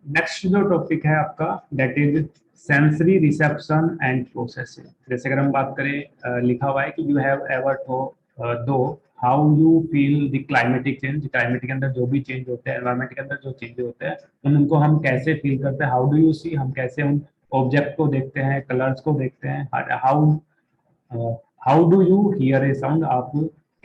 Next जो topic है आपका that is sensory reception and processing. जैसे अगर हम बात करें, लिखा हुआ है कि यू हैव एवर दो how you feel the climatic change. Climate के अंदर जो भी चेंज होते हैं, एनवायरमेंट के अंदर जो चेंज होते हैं, उनको हम कैसे फील करते हैं। हाउ डू यू सी, हम कैसे उन ऑब्जेक्ट को देखते हैं, कलर्स को देखते हैं। How how do you here A sound, आप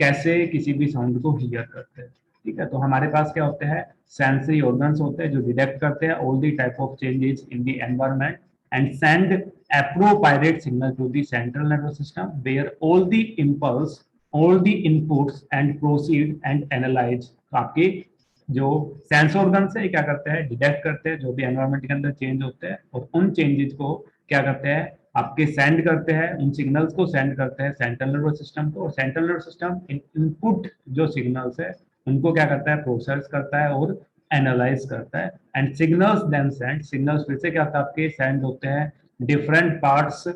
कैसे किसी भी साउंड को हियर करते हैं। ठीक है, तो हमारे पास क्या होते हैं, सेंसरी ऑर्गन्स होते हैं जो डिटेक्ट करते हैं all the type of changes in the environment and send appropriate signal to the central nervous system where all the inputs and proceed and analyze। तो आपके जो सेंस ऑर्गन है क्या करते हैं, डिटेक्ट करते हैं जो भी एनवायरनमेंट के अंदर चेंज होते हैं और उन चेंजेस को क्या करते हैं, आपके सेंड करते हैं, उन सिग्नल्स को सेंड करते हैं सेंट्रल नर्वस सिस्टम को। और सेंट्रल नर्वस सिस्टम इनपुट जो सिग्नल्स है उनको क्या करता है, प्रोसेस करता है और एनालाइज करता है। And signals then send, signals फिर से क्या होता है आपके सेंड होते हैं different parts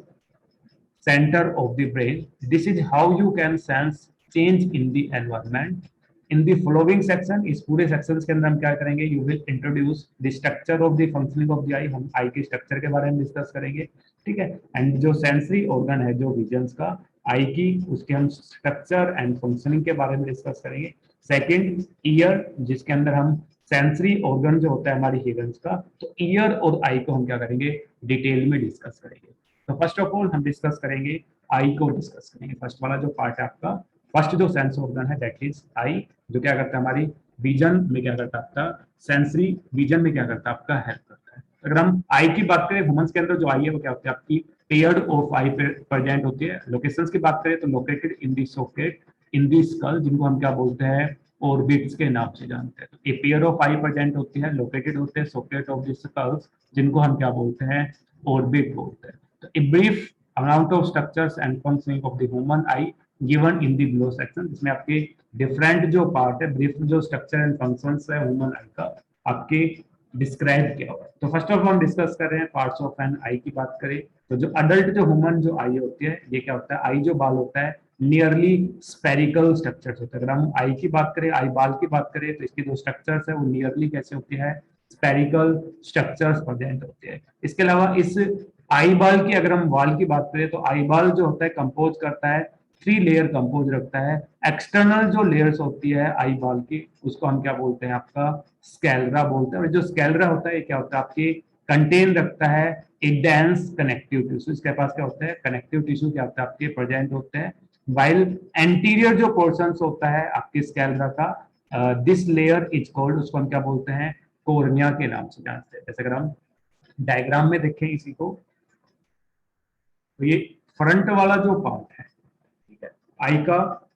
center of the brain. This is how you can sense change in the environment. In the following section, इस पूरे sections के अंदर हम क्या करेंगे, you will introduce the structure of the functioning of the eye। हम eye के structure के बारे में डिस्कस करेंगे, ठीक है। एंड जो सेंसरी ऑर्गन है, जो विजन्स का आई की, उसके हम स्ट्रक्चर एंड फंक्शनिंग के बारे में डिस्कस करेंगे। सेकंड, ईयर, जिसके अंदर हम सेंसरी ऑर्गन जो होता है हमारी हियरिंग्स का, तो ईयर और आई को हम क्या करेंगे, डिटेल में डिस्कस करेंगे। तो फर्स्ट ऑफ ऑल हम डिस्कस करेंगे आई को डिस्कस करेंगे। फर्स्ट वाला जो पार्ट है आपका, फर्स्ट जो सेंस ऑर्गन है दैट इज आई, जो क्या करता है हमारी विजन में क्या करता है आपका, सेंसरी विजन में क्या करता है आपका, हेल्प करता है। अगर हम आई की बात करें, ह्यूमंस के अंदर जो आई है वो क्या होती है आपकी, पेयर्ड ऑफ आई प्रेजेंट होती है। लोकेशंस की बात करें तो located in the socket in the skull, जिनको हम क्या बोलते हैं, ऑर्बिट्स के नाम से जानते हैं। तो a pair of I present होती है, लोकेटेड होते हैं सॉकेट ऑफ द स्कल्स, जिनको हम क्या बोलते हैं, ऑर्बिट बोलते हैं। तो a brief amount of structures and functioning of the human eye given in the below section, जिसमें आपके डिफरेंट जो पार्ट है, ब्रीफ जो स्ट्रक्चर एंड फंक्शंस है ह्यूमन आई का, आपके डिस्क्राइब किया हुआ है। तो फर्स्ट ऑफ ऑल हम डिस्कस कर रहे हैं पार्ट्स ऑफ एन आई की बात करें तो जो अडल्ट जो ह्यूमन जो आई होती है, ये क्या होता है, आई जो बाल होता है नियरली स्पेरिकल स्ट्रक्चर्स होते हैं। अगर हम आई की बात करें, आई बाल की बात करें, तो इसकी जो स्ट्रक्चर्स है वो नियरली कैसे होती है, स्पेरिकल स्ट्रक्चर्स प्रेजेंट होते हैं। इसके अलावा इस आई बाल की अगर हम बाल की बात करें तो आई बाल जो होता है कंपोज करता है, 3 लेयर कंपोज रखता है। एक्सटर्नल जो लेयर्स होती है आई बाल की, उसको हम क्या बोलते हैं आपका, स्कैलरा बोलते हैं। और जो स्कैलरा होता है क्या होता है आपके, कंटेन रखता है एक डेंस कनेक्टिव टिश्यू। इसके पास क्या होता है, कनेक्टिव टिश्यू क्या होता है आपके प्रेजेंट होते हैं। वाइल एंटीरियर जो पोर्शन होता है आपके स्कैलरा का, दिस लेयर इज कॉल्ड, उसको हम क्या बोलते हैं, कोर्निया के नाम से जानते हैं। जैसे अगर हम डायग्राम में देखें इसी को, तो ये फ्रंट वाला जो पार्ट है, ठीक है, आई का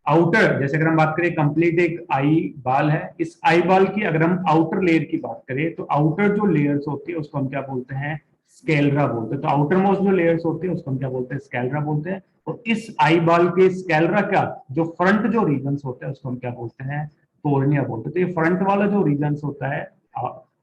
आउटर, जैसे अगर हम बात करें कंप्लीट एक आई बाल है, इस आई बाल की अगर हम आउटर लेयर की बात करें तो आउटर जो लेयर्स होती है उसको हम क्या बोलते हैं, स्केलरा बोलते हैं। तो आउटर मोस्ट जो लेयर्स होती है उसको हम क्या बोलते हैं, स्केलरा बोलते हैं। और इस आई बाल के स्केलरा का जो फ्रंट जो रीजन होते हैं उसको हम क्या बोलते हैं, कोर्निया बोलते हैं। तो ये फ्रंट वाला जो रीजन होता है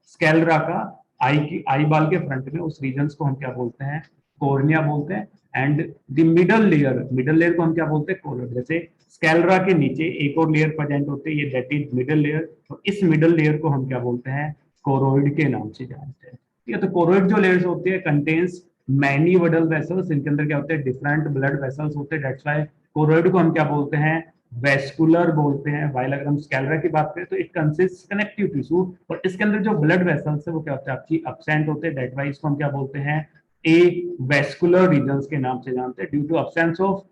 स्केलरा का, आई की आई बाल के फ्रंट में, उस रीजन को हम क्या बोलते हैं, कोर्निया बोलते हैं। एंड द मिडल लेयर को हम क्या बोलते हैं, कोरोइड। जैसे स्कैलरा के नीचे एक और लेयर प्रेजेंट होती है, ये दैट इज मिडल लेयर। तो इस मिडल लेयर को हम क्या बोलते हैं, कोरोइड के नाम से जानते हैं। ठीक है, तो कोरोइड जो लेयर्स होती है कंटेन्स मैनी वडल वेसल्स, इनके अंदर क्या होते हैं, डिफरेंट ब्लड वेसल्स होते हैं। दैट्स व्हाई कोरोइड को हम क्या बोलते हैं, वेस्कुलर बोलते हैं। वाइल अगर हम स्कैलरा की बात करें तो इट कंसिस्ट कनेक्टिव टिश्यू, और इसके अंदर जो ब्लड वेसल्स है वो क्या होता है आपकी एब्सेंट होते हैं। दैट वाई इसको हम क्या बोलते हैं, ए वेस्कुलर रीजन्स के नाम से जानते हैं। Due to absence of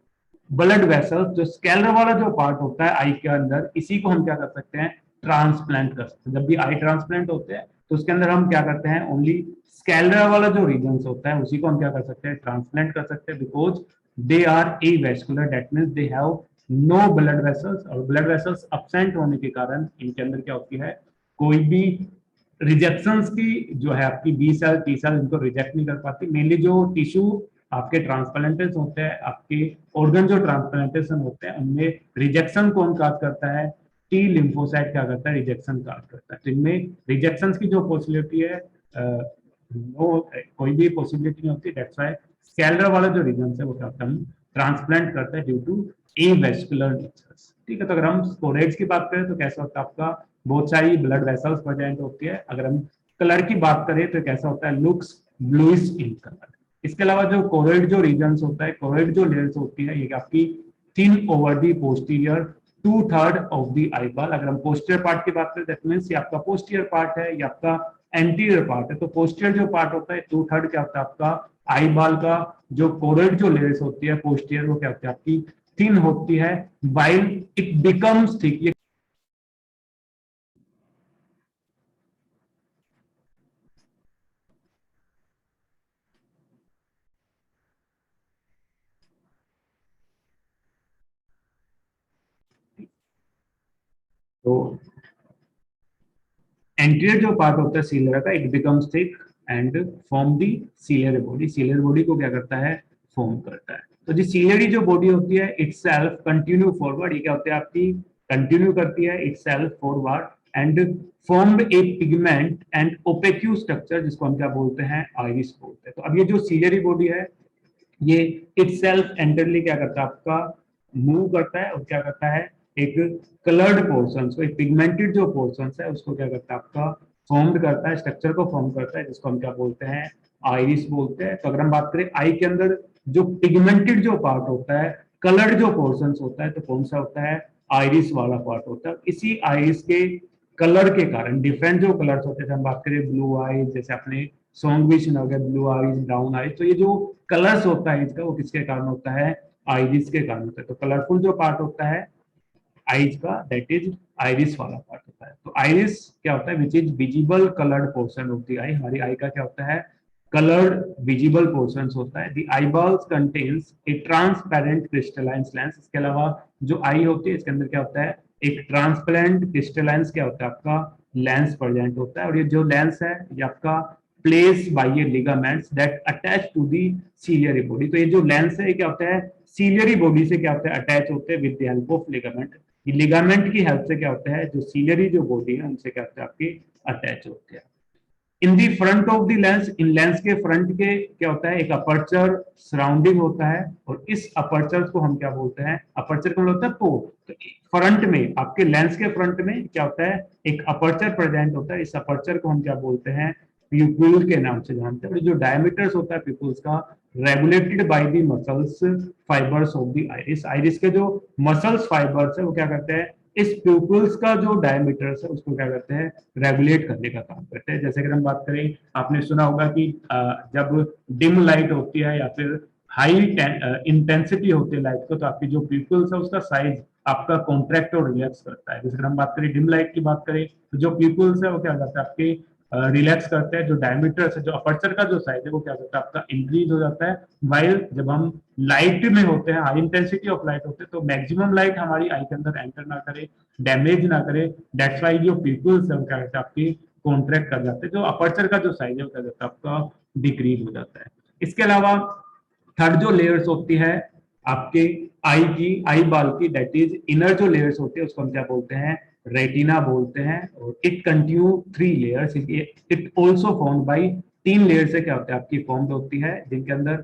blood vessels, जो स्कैलर वाला जो पार्ट होता है आई के अंदर, इसी को हम क्या कर सकते हैं, ट्रांसप्लांट कर सकते हैं। जब भी आई ट्रांसप्लांट होते हैं तो उसके अंदर हम क्या करते हैं, ओनली स्कैलर वाला जो रीजन होता है उसी को हम क्या कर सकते हैं, ट्रांसप्लांट कर सकते हैं। Because they are avascular, that means they have no blood vessels, और ब्लड वेसल्स एब्सेंट होने के कारण इनके अंदर क्या होती है, कोई भी रिजेक्शंस की जो है आपकी बी सेल टी सेल इनको रिजेक्ट नहीं कर पाती। मेनली जो टिश्यू आपके ट्रांसप्लांटेशन होते हैं, आपके ऑर्गन जो ट्रांसप्लांटेशन होते हैं, उनमें रिजेक्शन कौन काज करता है, टी लिम्फोसाइट क्या करता है, रिजेक्शन काज करता है। तो इनमें रिजेक्शन की जो पॉसिबिलिटी है, कोई भी पॉसिबिलिटी नहीं होती। दैट्स व्हाई स्कैलर वाला जो रीजन है वो क्या होता है, हम ट्रांसप्लांट करते हैं due to avascular natures. ठीक है, तो अगर हम स्पोरेट्स की बात करें तो कैसा होता है आपका, बहुत सारी ब्लड वेसल्स प्रेजेंट होती है। अगर हम कलर की बात करें तो कैसा होता है, लुक्स ब्लूइश इन कलर। इसके अलावा जो कोरोइड जो रीजन होता है, कोरोइड जो लेयर्स होती है, ये आपकी thin over the posterior 2/3 of the eyeball. अगर हम पोस्टीरियर पार्ट की बात करें दैट मीन्स ये आपका पोस्टीरियर पार्ट है, ये आपका एंटीरियर पार्ट है। तो पोस्टीरियर जो पार्ट होता है 2/3 क्या होता है आपका आई बाल का। जो कोरोइड जो लेयर्स होती है पोस्टीरियर, वो क्या होती है आपकी थिन होती है, वाइल इट बिकम्स थिक। तो एंटीरियर जो पार्ट होता है सीलियर का, it becomes thick and form the ciliary body. Ciliary body को क्या करता है, फॉर्म करता है। तो जी सीलियरी जो बॉडी होती है इट सेल्फ कंटिन्यू फॉरवर्ड, ये क्या होती है आपकी कंटिन्यू करती है itself forward and form a pigment and opaque structure, जिसको हम क्या बोलते हैं, आइरिस बोलते हैं। तो अब ये जो सीलियरी बॉडी है ये इट सेल्फ एंटरली क्या करता है आपका मूव करता है और क्या करता है एक कलर्ड पोर्शन को, एक पिगमेंटेड जो पोर्शन है उसको क्या करता है आपका फॉर्म करता है, स्ट्रक्चर को फॉर्म करता है, जिसको हम क्या बोलते हैं, आइरिस बोलते हैं। तो अगर हम बात करें आई के अंदर जो पिगमेंटेड जो पार्ट होता है, कलर्ड जो पोर्शन होता है, तो कौन सा होता है, आइरिस वाला पार्ट होता है। इसी आइरिस के कलर के कारण डिफरेंट जो कलर्स होते हैं, हम बात करें ब्लू आईज, जैसे आपने सॉन्ग भी सुना होगा ब्लू आईज ब्राउन आईज, तो ये जो कलर्स होता है इसका वो किसके कारण होता है, आइरिस के कारण होता है। तो कलरफुल जो पार्ट होता है आइज का दैट इज आइरिस वाला पार्ट होता है। तो आइरिस क्या होता है, which is visible coloured portion of the eye. हमारी आई का क्या होता है, कलर्ड विजिबल पोर्शन होता है। The eyeballs contains A transparent crystalline lens. इसके अलावा जो आई होती है इसके अंदर क्या होता है, एक ट्रांसपेरेंट क्रिस्टलाइन क्या होता है आपका लेंस प्रेजेंट होता है। और ये जो लेंस है ये आपका place by a ligaments that attach to the ciliary body. तो ये जो लेंस है ये क्या होता है, सीलियरी बॉडी से क्या होता है अटैच होते हैं with the help of ligament. ये लिगामेंट की हेल्प से क्या होता है, जो सीलियरी जो बॉडी है उनसे क्या होता है आपकी अटैच होते हैं। In the front of the lens, in lens के फ्रंट के क्या होता है, एक अपर्चर सराउंडिंग होता है और इस अपर्चर को हम क्या बोलते हैं, अपर्चर का मतलब होता है पोर्ट। तो फ्रंट में आपके लेंस के फ्रंट में क्या होता है, एक अपर्चर प्रेजेंट होता है। इस अपर्चर को हम क्या बोलते हैं, प्यूपिल के नाम से जानते हैं। और जो डायमीटर्स होता है प्यूपिल्स का regulated by the muscles fibres of the iris. Iris के जो मसल्स फाइबर्स है वो क्या करते हैं, इस प्यूपिल्स का जो डायमीटर है उसको क्या करते हैं, रेगुलेट करने का काम करते हैं। जैसे अगर हम बात करें, आपने सुना होगा कि जब डिम लाइट होती है या फिर हाई इंटेंसिटी होती है लाइट को, तो आपकी जो प्यूपिल्स है उसका साइज आपका कॉन्ट्रैक्ट और रिलैक्स करता है। जैसे अगर हम बात करें डिम लाइट की बात करें, तो जो प्यूपिल्स है वो क्या करता है आपके रिलैक्स करते हैं। जो डायमीटर है, जो अपर्चर का जो साइज है वो क्या करता है आपका इंक्रीज हो जाता है। वाइल जब हम लाइट में होते हैं, हाई इंटेंसिटी ऑफ लाइट होते हैं, तो मैक्सिमम लाइट हमारी आई के अंदर एंटर ना करे, डैमेज ना करे, दैट्स वाई जो पीपल्स है क्या करते हैं आपकी कॉन्ट्रैक्ट कर जाते हैं। जो अपर्चर का जो साइज है वो क्या करता है आपका डिक्रीज हो जाता है। इसके अलावा थर्ड जो लेयर्स होती है आपके आई की, आई बाल की, दैट इज इनर जो लेयर्स होती है उसको हम क्या बोलते हैं, रेटिना बोलते हैं। और it continue 3 layers, it also form by 3 layer से क्या होता है आपकी फॉर्म होती है, जिनके अंदर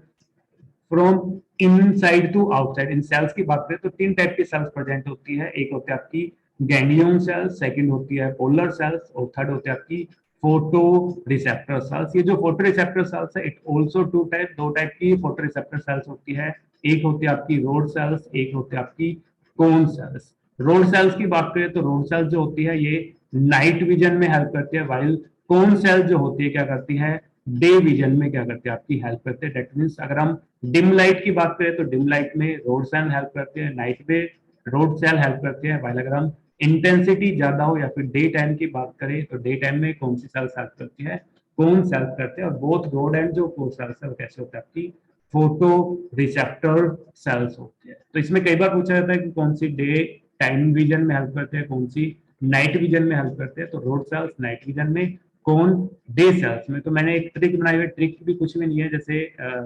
फ्रॉम इनसाइड टू आउटसाइड। इन सेल्स की बात करें तो 3 टाइप की सेल्स प्रेजेंट होती है। एक होती है आपकी गैंग्लियन सेल्स, सेकंड होती है पोलर सेल्स और थर्ड होती है आपकी फोटो रिसेप्टर सेल्स। ये जो फोटो रिसेप्टर सेल्स है इट ऑल्सो 2 टाइप, 2 टाइप की फोटो रिसेप्टर सेल्स होती है। एक होती है आपकी रोड सेल्स, एक होती है आपकी कोन सेल्स। रोड सेल्स की बात करें तो रोड सेल्स जो होती है ये नाइट विजन में हेल्प करती है, वाइल कोन सेल्स जो होती है क्या करती है, डे विजन में क्या करती है आपकी हेल्प करते हैं। दैट मीन्स अगर हम डिम लाइट की बात करें तो डिम लाइट में रोड सेल हेल्प करते हैं, नाइट में रोड सेल हेल्प करते हैं। वाइल अगर हम इंटेंसिटी ज्यादा हो या फिर डे टाइम की बात करें तो डे टाइम में कौन सी सेल्स हेल्प करती है, कौन सेल्स करते हैं। और बोथ रोड एंड जो कोर सेल्स है वो कैसे होता है आपकी फोटो रिसेप्टर सेल्स होती है। तो इसमें कई बार पूछा जाता है कि कौन सी डे टाइम विजन में हेल्प करते हैं, कौन सी नाइट विजन में हेल्प करते हैं। तो रोड सेल्स नाइट विजन में, कौन डे सेल्स में। तो मैंने एक ट्रिक बनाई हुई, ट्रिक भी कुछ भी नहीं है। जैसे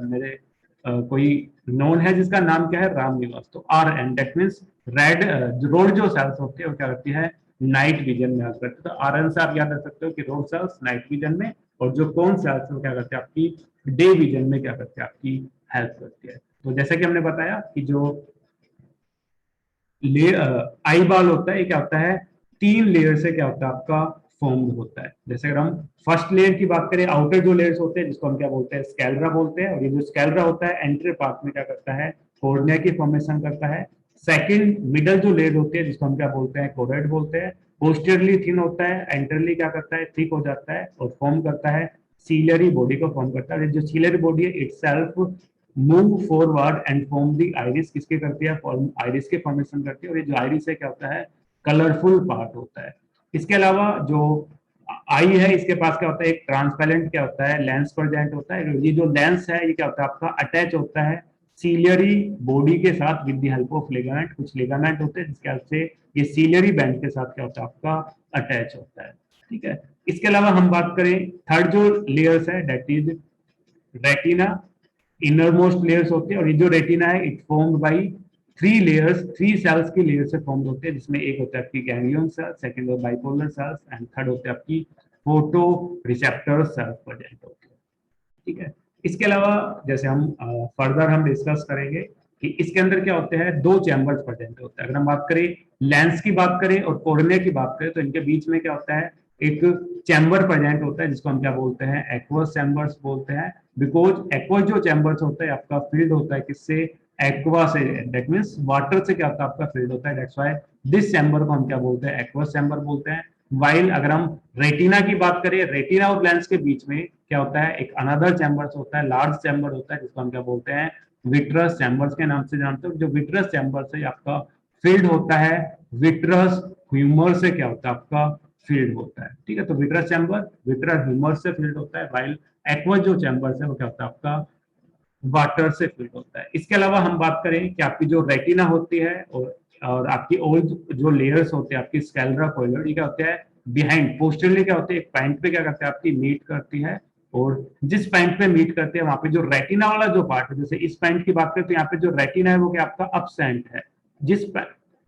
मेरे कोई नोन है जिसका नाम क्या है, राम निवास, तो R N that means red rod जो सेल्स होती है वो क्या करती है, नाइट विजन में हेल्प करती है। तो आर एन से आप याद रख सकते हो कि रोड सेल्स नाइट विजन में और जो कौन सेल्स वो क्या करते हैं आपकी डे विजन में क्या करते हैं आपकी हेल्प करती है। तो जैसा कि हमने बताया कि जो आई बाल होता है ये क्या होता है, 3 लेयर से क्या होता है आपका फॉर्म्ड होता है। जैसे अगर हम फर्स्ट लेयर की बात करें, आउटर जो लेयर्स होते हैं जिसको हम क्या बोलते हैं, स्कैलरा बोलते हैं, और ये जो स्कैलरा होता है एंट्री पार्ट में क्या करता है, कोर्निया की फॉर्मेशन करता है। सेकंड मिडल जो लेयर होती है जिसको हम क्या बोलते हैं, कोरोइड बोलते हैं, पोस्टीरियरली थिन होता है, एंटरली क्या करता है, थिक हो जाता है और फॉर्म करता है सीलरी बॉडी को फॉर्म करता है। जो सीलरी बॉडी है itself move forward and form the iris, किसके करती है, फॉर्म आइरिस के फॉर्मेशन करती है। और ये जो आइरिस है क्या होता है, कलरफुल पार्ट होता है। इसके अलावा जो आई है इसके पास क्या होता है, एक ट्रांसपेरेंट क्या होता है, लेंस प्रेजेंट होता है। ये जो लेंस है ये क्या होता है आपका, अटैच होता है सीलियरी बॉडी के साथ with the help of ligament. कुछ लिगामेंट होते हैं जिसके हेल्प से ये सीलियरी बैंड के साथ क्या होता है आपका, अटैच होता है। ठीक है, इसके अलावा हम बात करें थर्ड जो लेयर्स है that is retina, innermost layers होते हैं। और ये जो रेटिना है it formed by three layers, three cells की लेयर से फॉर्म होते हैं, जिसमें एक होता है आपकी गैंग्लियन सेल, सेकंड है बाइपोलर सेल्स एंड थर्ड होते हैं आपकी फोटो रिसेप्टर सेल्स प्रेजेंट होते हैं। ठीक है, इसके अलावा जैसे हम फर्दर हम डिस्कस करेंगे कि इसके अंदर क्या होते हैं, दो चैम्बर्स प्रेजेंट होते हैं। अगर हम बात करें लेंस की बात करें और कोर्निया की बात करें तो इनके बीच में क्या होता है, एक चैम्बर प्रेजेंट होता है जिसको हम क्या बोलते हैं, एक्वस चैम्बर्स बोलते हैं। बिकॉज एक्वस जो चैम्बर्स होता है आपका फील्ड होता है किससे, एक्वा से, दैट मींस वाटर से क्या होता है आपका फील्ड होता है। दैट्स व्हाई दिस चैम्बर को हम क्या बोलते हैं, एक्वस चैम्बर बोलते हैं। वाइल अगर हम रेटिना की बात करें, रेटिना और लेंस के बीच में क्या होता है, एक अनदर चैम्बर्स होता है, लार्ज चैम्बर होता है जिसको हम क्या बोलते हैं, विट्रस चैम्बर्स के नाम से जानते हो। जो विट्रस चैम्बर्स है आपका फील्ड होता है विट्रस ह्यूमर से क्या होता है आपका, फील्ड होता है। ठीक है, तो विट्रस चैम्बर विट्रस ह्यूमर से फील्ड होता है, वाइल एक्वा जो चैम्बर्स है वो क्या होता है आपका, वाटर से फील्ड होता है। इसके अलावा हम बात करें कि आपकी जो रेटिना होती है और आपकी ओल्ड जो लेयर्स होते हैं आपकी स्कैलरा कोइलर, ये क्या होते हैं बिहाइंड पोस्टरली क्या होते हैं, एक पॉइंट पे क्या करते हैं आपकी मीट करती है। और जिस पॉइंट पे मीट करते हैं वहां पे जो रेटिना वाला जो पार्ट है, जैसे इस पॉइंट की बात करें तो यहाँ पे जो रेटिना है वो क्या आपका अपसेंट है। जिस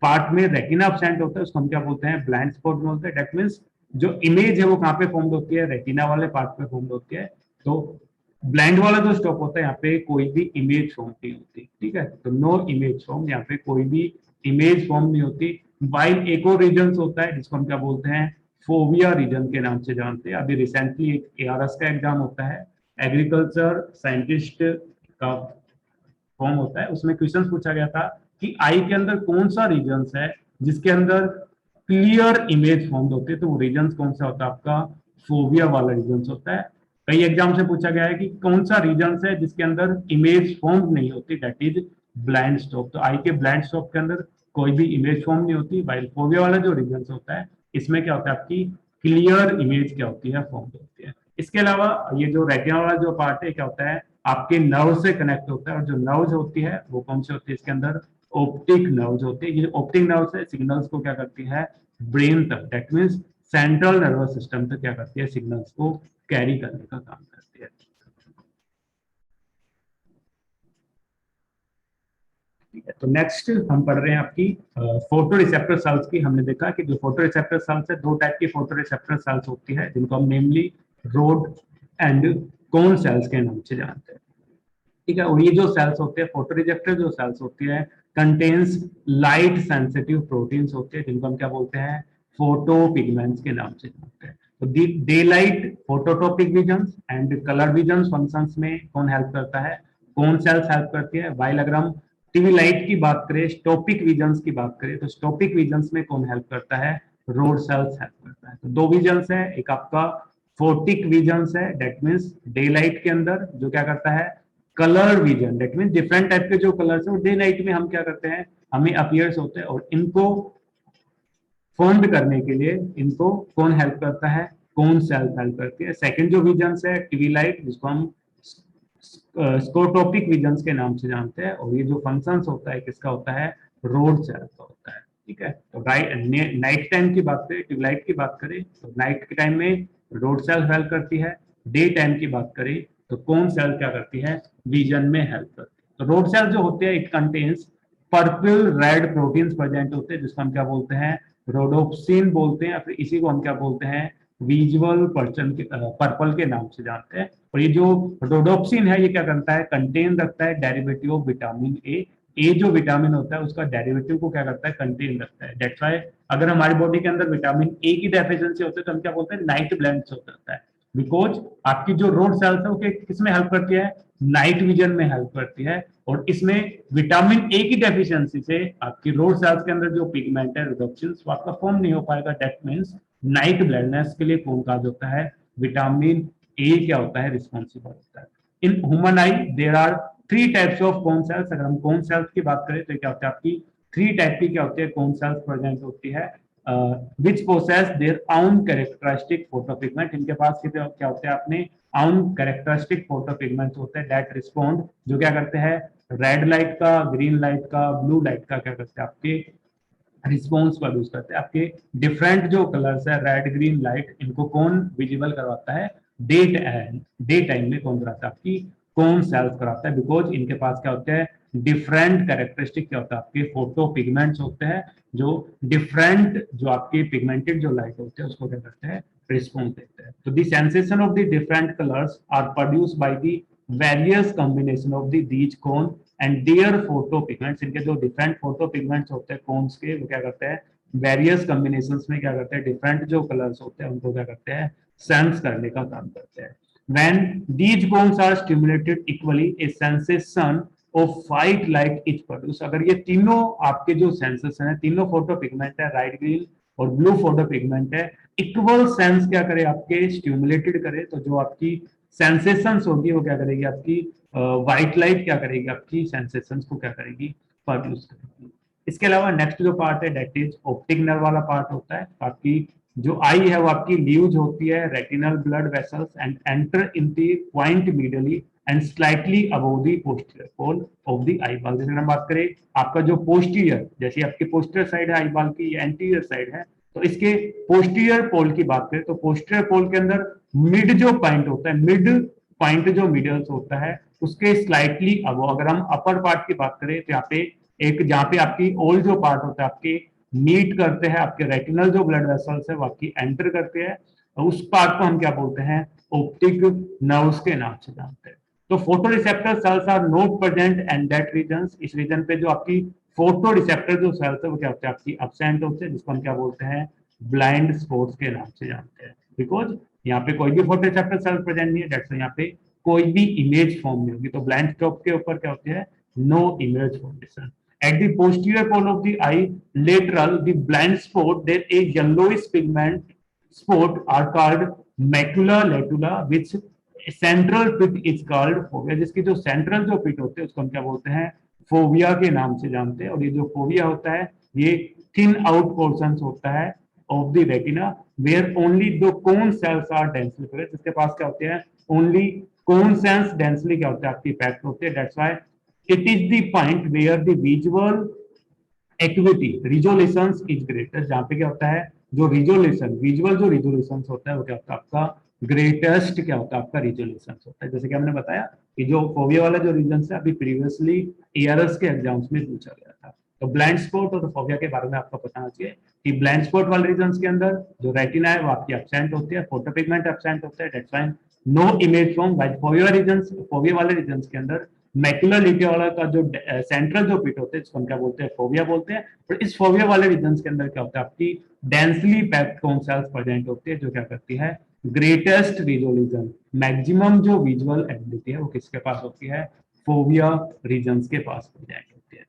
पार्ट में रेटिना अपसेंट होता है उसको हम क्या बोलते हैं, ब्लाइंड स्पॉट बोलते हैं। दैट मींस जो इमेज है वो कहाँ पे फॉर्म होती है, रेटिना वाले पार्ट पे फॉर्म होती है। तो ब्लाइंड वाला जो स्टॉप होता है यहाँ पे कोई भी इमेज फॉर्म नहीं होती। ठीक है, तो नो इमेज फॉर्म, यहाँ पे कोई भी इमेज फॉर्म नहीं होती। वाइल एक और रीजन होता है जिसको हम क्या बोलते हैं, फोबिया रीजन के नाम से जानते हैं। अभी रिसेंटली एक एआरएस का एग्जाम होता है, एग्रीकल्चर साइंटिस्ट का फॉर्म होता है, उसमें क्वेश्चन पूछा गया था कि आई के अंदर कौन सा रीजन है जिसके अंदर क्लियर इमेज फॉर्म होते हैं, तो वो रीजन कौन सा होता है आपका, फोबिया वाला रीजन होता है। कई एग्जाम से पूछा गया है कि कौन सा रीजन है जिसके अंदर इमेज फॉर्म नहीं होती, दैट इज ब्लाइंड स्टॉप। तो आई के ब्लाइंड स्टॉप के अंदर कोई भी इमेज फॉर्म नहीं होती, वाइल फोबिया वाला जो रीजन होता है इसमें क्या होता है आपकी क्लियर इमेज क्या होती है, फॉर्म होती है। इसके अलावा ये जो रेटिना वाला जो पार्ट है क्या होता है आपके नर्व से कनेक्ट होता है, और जो नर्व होती है वो कौन सी होती है, इसके अंदर ऑप्टिक नर्व होती है। ये ऑप्टिक नर्व से सिग्नल्स को क्या करती है, ब्रेन तक, that means central nervous system तक क्या करती है, सिग्नल्स को कैरी करने का काम करती है। ठीक है, तो नेक्स्ट हम पढ़ रहे हैं आपकी फोटो रिसेप्टर सेल्स की। हमने देखा कि जो फोटो रिसेप्टर सेल्स है, दो टाइप की फोटो रिसेप्टर सेल्स होती है जिनको हम नेमली रोड एंड कोन सेल्स के नाम से जानते हैं। ठीक है, और ये जो सेल्स होते हैं फोटो रिसेप्टर जो सेल्स होती है कंटेन्स लाइट सेंसिटिव प्रोटीन्स होते हैं जिनको हम क्या बोलते हैं, फोटो पिगमेंट्स के नाम से जानते हैं। तो daylight photopic vision and colour vision functions में कौन हेल्प करता है, कौन सेल्स हेल्प करती है। वाइल अगर हम टीवी लाइट की बात करें, स्टोपिक विजन्स की बात करें, तो स्टोपिक विजन्स में कौन हेल्प करता है, रोड सेल्स हेल्प करता है। तो दो विजन्स है, एक आपका फोटिक विजन्स है, दैट मींस डे लाइट के अंदर जो क्या करता है, colour vision, that means different type के जो कलर्स है वो डे नाइट में हम क्या करते हैं, हमें अपीयर्स होते हैं, और इनको फॉर्म करने के लिए इनको कौन हेल्प करता है, कौन सेल हेल्प करती है। सेकंड जो विजन्स है टीवी लाइट जिसको हम स्कोटोपिक विजन्स के नाम से जानते हैं, और ये जो फंक्शंस होता है किसका होता है, रोड सेल का होता है। ठीक है, तो नाइट टाइम की बात करें, ट्यूब लाइट की बात करें तो नाइट के टाइम में रोड सेल हेल्प करती है। डे टाइम की बात करें तो कौन सेल क्या करती है, विजन में हेल्प करती है। तो रोड सेल जो होते हैं it contains purple red proteins present होते हैं जिसको हम क्या बोलते हैं, रोडोप्सिन बोलते हैं, या फिर इसी को हम क्या बोलते हैं, विजुअल पर्सन के पर्पल के नाम से जानते हैं। और ये जो रोडोप्सिन है ये क्या करता है, कंटेन रखता है डेरिवेटिव ऑफ विटामिन ए। ए जो विटामिन होता है उसका डेरिवेटिव को क्या करता है, कंटेन रखता है। दैट्स व्हाई अगर हमारी बॉडी के अंदर विटामिन ए की डेफिशिएंसी होती है तो हम क्या बोलते हैं, नाइट ब्लाइंड्स हो जाता है। बिकॉज आपकी जो रोड सेल्स है वो किसमें हेल्प करती है, नाइट विजन में हेल्प करती है। और इसमें विटामिन ए की डेफिशिएंसी से आपकी रोड सेल्स के अंदर जो पिगमेंट है रिडक्शन वो आपका फॉर्म नहीं हो पाएगा। दैट मीन्स नाइट ब्लाइंडनेस के लिए कौन काज होता है, विटामिन ए क्या होता है, रिस्पॉन्सिबल होता है। In human eye there are 3 types of cone cells. अगर हम कोन सेल्स की बात करें तो क्या होता है, आपकी 3 टाइप की क्या होती है, कोन सेल्स प्रेजेंट होती है, विच पोसेस देयर ओन कैरेक्टरिस्टिक फोटोपिगमेंट। इनके पास क्या होते हैं, अपने ओन कैरेक्टरिस्टिक फोटोपिगमेंट होते हैं दैट रिस्पॉन्ड, जो क्या करते हैं, रेड लाइट का, ग्रीन लाइट का, ब्लू लाइट का क्या करते हैं, आपके रिस्पॉन्स प्रोड्यूस करते हैं। आपके डिफरेंट जो कलर्स है, रेड ग्रीन लाइट, इनको कौन विजिबल करवाता है, डे टाइम में कौन कराता है, आपकी कौन सेल्स कराता है। बिकॉज इनके पास क्या होते हैं, डिफरेंट कैरेक्टरिस्टिक क्या होता है, आपके फोटो पिगमेंट्स होते हैं जो डिफरेंट, जो आपके पिगमेंटेड जो लाइट होते हैं उसको क्या करते हैं, रिस्पॉन्स देते हैं। तो the sensation of the different colours are produced by the various combination of the these cone and their photo pigments. इनके जो डिफरेंट फोटो पिगमेंट्स होते हैं कोन्स के, वो क्या करते हैं, वेरियस कॉम्बिनेशंस में क्या करते हैं, डिफरेंट जो कलर्स होते हैं उनको क्या करते हैं, सेंस करने का काम करते हैं। When these cones are stimulated equally, a sensation of white light is produced। अगर ये तीनों आपके जो सेंसेशन है, तीनों फोटो पिगमेंट है, राइट ग्रीन और ब्लू फोटो पिगमेंट है, इक्वल सेंस क्या करे, आपके स्टिमुलेटेड करे, तो जो आपकी सेंसेशंस होगी वो क्या करेगी, आपकी व्हाइट लाइट क्या करेगी, आपकी सेंसेशंस को क्या करेगी, प्रोड्यूस करेगी। इसके अलावा नेक्स्ट जो पार्ट है दैट इज ऑप्टिक नर्व वाला पार्ट होता है। आपकी जो आई है वो आपकी लीव्स होती है retinal blood vessels and enter in the point medially and slightly above the posterior pole of the eyeball. जैसे हम बात करें आपका जो पोस्टीरियर, जैसे आपकी पोस्टीरियर साइड है आई बॉल की, एंटीरियर साइड है, तो इसके पोस्टीरियर पोल की बात करें तो पोस्टीरियर पोल के अंदर मिड जो पॉइंट होता है, मिड पॉइंट जो मिडल होता है उसके स्लाइटली अब, अगर हम अपर पार्ट की बात करें तो यहाँ पे एक, जहाँ पे आपकी ओल जो पार्ट होता है आपके मीट करते हैं, आपके रेटिनल जो ब्लड वेसल्स है वो आपकी एंटर करते हैं, उस पार्ट को हम क्या बोलते हैं, ऑप्टिक नर्व्स के नाम से जानते हैं। तो photoreceptor cells are not present and that region, इस रीजन पे जो आपकी फोटो रिसेप्टर जो सेल्स है वो क्या होते हैं, आपकी एब्सेंट होते हैं, जिसको हम क्या बोलते हैं, ब्लाइंड स्पॉट्स के नाम से जानते हैं। बिकॉज यहाँ पे कोई भी फोटो रिसेप्टर सेल प्रेजेंट नहीं है, दैट्स यहाँ पे कोई भी इमेज फॉर्म नहीं होगी। तो ब्लाइंड स्पॉट के ऊपर क्या होती है, no image formation. At the posterior pole of the eye, lateral, the blind spot, there a yellowish pigment spot are called macula latula, which central pit is called fovea। जिसकी जो central जो pit होते हैं उसको हम क्या बोलते हैं, फोविया के नाम से जानते हैं। और ये जो फोविया होता है ये थिन आउट पोर्शंस होता है of the retina where only the cone cells are densely packed. जिसके पास क्या होते हैं, ओनली कोन सेल्स डेंसली क्या होते हैं, आपकी पैक्ड होते हैं। That's why it is the point where the visual acuity resolution is greater। जहाँ पे क्या होता है, जो रिजोल्यूशन, विजुअल जो रिजोल्यूशन होता है वो क्या होता है, आपका ग्रेटेस्ट क्या होता है, आपका रिजोल्यूशन होता है। जैसे कि हमने बताया कि जो फोबिया वाला जो रीजन है अभी प्रीवियसली ईआरएस के एग्जाम्स में पूछा गया था। तो ब्लाइंड स्पॉट और फोबिया के बारे में आपको पता होना चाहिए कि ब्लाइंड स्पॉट वाले रीजन के अंदर जो रेटिना है वो आपकी एब्सेंट होती है, फोटो पिगमेंट एब्सेंट होता है, that's why no image from fovea region. Fovea वाले रीजन के अंदर मैकुलर लीनिया वाला का जो सेंट्रल जो पिट होते हैं इसको हम क्या बोलते हैं, फोबिया बोलते हैं। और इस फोबिया वाले रीजन के अंदर क्या होता है, आपकी densely packed cone cells present होती है जो क्या करती है, ग्रेटेस्ट रिजोल्यूशन, मैक्सिमम जो विजुअल एबिलिटी है वो किसके पास होती है, फोबिया रीजन के पास प्रेजेंट होती है।